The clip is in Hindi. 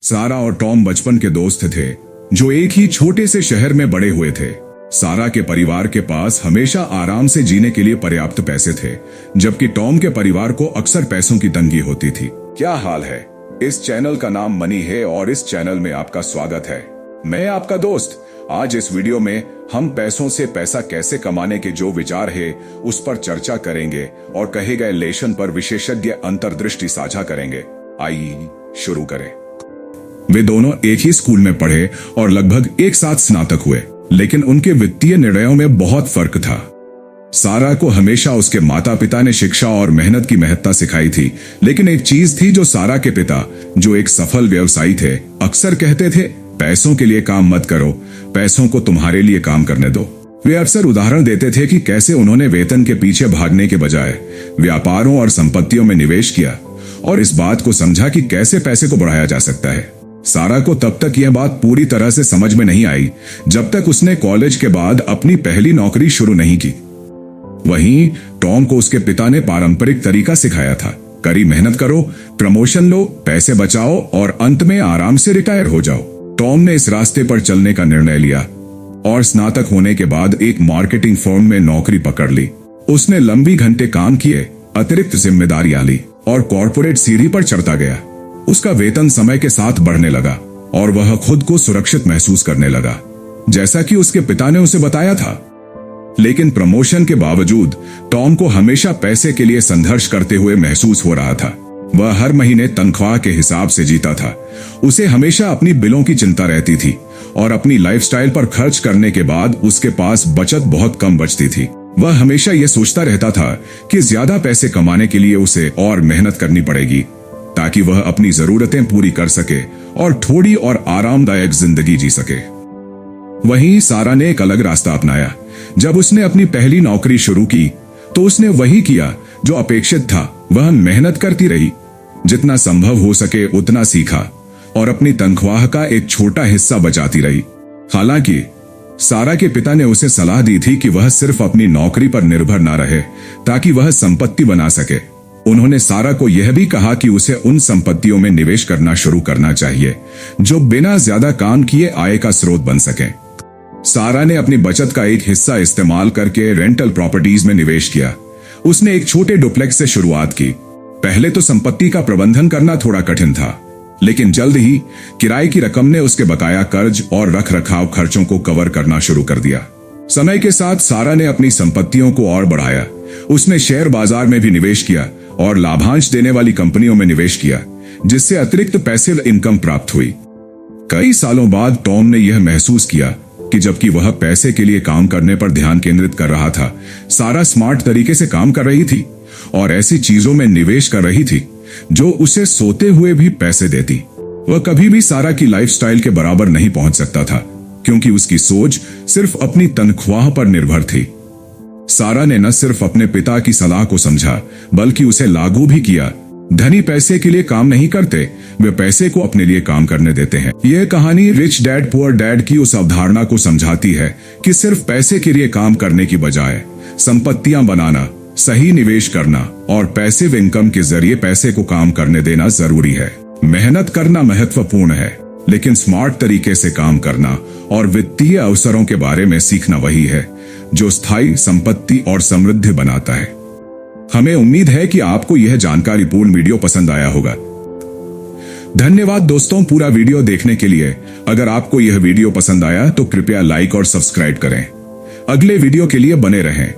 सारा और टॉम बचपन के दोस्त थे जो एक ही छोटे से शहर में बड़े हुए थे। सारा के परिवार के पास हमेशा आराम से जीने के लिए पर्याप्त पैसे थे, जबकि टॉम के परिवार को अक्सर पैसों की तंगी होती थी। क्या हाल है? इस चैनल का नाम मनी है और इस चैनल में आपका स्वागत है। मैं आपका दोस्त। आज इस वीडियो में हम पैसों से पैसा कैसे कमाने के जो विचार है उस पर चर्चा करेंगे और कहे गए लेशन पर विशेषज्ञ अंतर्दृष्टि साझा करेंगे। आइए शुरू करें। वे दोनों एक ही स्कूल में पढ़े और लगभग एक साथ स्नातक हुए, लेकिन उनके वित्तीय निर्णयों में बहुत फर्क था। सारा को हमेशा उसके माता पिता ने शिक्षा और मेहनत की महत्ता सिखाई थी, लेकिन एक चीज थी जो सारा के पिता, जो एक सफल व्यवसायी थे, अक्सर कहते थे, पैसों के लिए काम मत करो, पैसों को तुम्हारे लिए काम करने दो। वे अक्सर उदाहरण देते थे कि कैसे उन्होंने वेतन के पीछे भागने के बजाय व्यापारों और संपत्तियों में निवेश किया और इस बात को समझा कि कैसे पैसे को बढ़ाया जा सकता है। सारा को तब तक यह बात पूरी तरह से समझ में नहीं आई जब तक उसने कॉलेज के बाद अपनी पहली नौकरी शुरू नहीं की। वहीं टॉम को उसके पिता ने पारंपरिक तरीका सिखाया था, कड़ी मेहनत करो, प्रमोशन लो, पैसे बचाओ और अंत में आराम से रिटायर हो जाओ। टॉम ने इस रास्ते पर चलने का निर्णय लिया और स्नातक होने के बाद एक मार्केटिंग फर्म में नौकरी पकड़ ली। उसने लंबी घंटे काम किए, अतिरिक्त जिम्मेदारियां ली और कॉर्पोरेट सीढ़ी पर चढ़ता गया। उसका वेतन समय के साथ बढ़ने लगा और वह खुद को सुरक्षित महसूस करने लगा, जैसा कि उसके पिता ने उसे बताया था। लेकिन प्रमोशन के बावजूद टॉम को हमेशा पैसे के लिए संघर्ष करते हुए महसूस हो रहा था। वह हर महीने तनख्वाह के हिसाब से जीता था। उसे हमेशा अपनी बिलों की चिंता रहती थी और अपनी लाइफस्टाइल पर खर्च करने के बाद उसके पास बचत बहुत कम बचती थी। वह हमेशा यह सोचता रहता था कि ज्यादा पैसे कमाने के लिए उसे और मेहनत करनी पड़ेगी ताकि वह अपनी जरूरतें पूरी कर सके और थोड़ी और आरामदायक जिंदगी जी सके। वहीं सारा ने एक अलग रास्ता अपनाया। जब उसने अपनी पहली नौकरी शुरू की तो उसने वही किया जो अपेक्षित था। वह मेहनत करती रही, जितना संभव हो सके उतना सीखा और अपनी तनख्वाह का एक छोटा हिस्सा बचाती रही। हालांकि सारा के पिता ने उसे सलाह दी थी कि वह सिर्फ अपनी नौकरी पर निर्भर न रहे ताकि वह संपत्ति बना सके। उन्होंने सारा को यह भी कहा कि उसे उन संपत्तियों में निवेश करना शुरू करना चाहिए जो बिना ज्यादा काम किए आय का स्रोत बन सके। सारा ने अपनी बचत का एक हिस्सा इस्तेमाल करके रेंटल प्रॉपर्टीज में निवेश किया। उसने एक छोटे डुप्लेक्स से शुरुआत की। पहले तो संपत्ति का प्रबंधन करना थोड़ा कठिन था, लेकिन जल्द ही किराए की रकम ने उसके बकाया कर्ज और रख रखाव खर्चों को कवर करना शुरू कर दिया। समय के साथ सारा ने अपनी संपत्तियों को और बढ़ाया। उसने शेयर बाजार में भी निवेश किया और लाभांश देने वाली कंपनियों में निवेश किया, जिससे अतिरिक्त पैसिव इनकम प्राप्त हुई। कई सालों बाद टॉम ने यह महसूस किया कि जबकि वह पैसे के लिए काम करने पर ध्यान केंद्रित कर रहा था, सारा स्मार्ट तरीके से काम कर रही थी और ऐसी चीजों में निवेश कर रही थी जो उसे सोते हुए भी पैसे देती। वह कभी भी सारा की लाइफस्टाइल के बराबर नहीं पहुंच सकता था, क्योंकि उसकी सोच सिर्फ अपनी तनख्वाह पर निर्भर थी। सारा ने न सिर्फ अपने पिता की सलाह को समझा, बल्कि उसे लागू भी किया। धनी पैसे के लिए काम नहीं करते, वे पैसे को अपने लिए काम करने देते हैं। यह कहानी रिच डैड पुअर डैड की उस अवधारणा को समझाती है कि सिर्फ पैसे के लिए काम करने की बजाय संपत्तियां बनाना, सही निवेश करना और पैसिव इनकम के जरिए पैसे को काम करने देना जरूरी है। मेहनत करना महत्वपूर्ण है, लेकिन स्मार्ट तरीके से काम करना और वित्तीय अवसरों के बारे में सीखना वही है जो स्थायी संपत्ति और समृद्धि बनाता है। हमें उम्मीद है कि आपको यह जानकारीपूर्ण वीडियो पसंद आया होगा। धन्यवाद दोस्तों पूरा वीडियो देखने के लिए। अगर आपको यह वीडियो पसंद आया तो कृपया लाइक और सब्सक्राइब करें। अगले वीडियो के लिए बने रहें।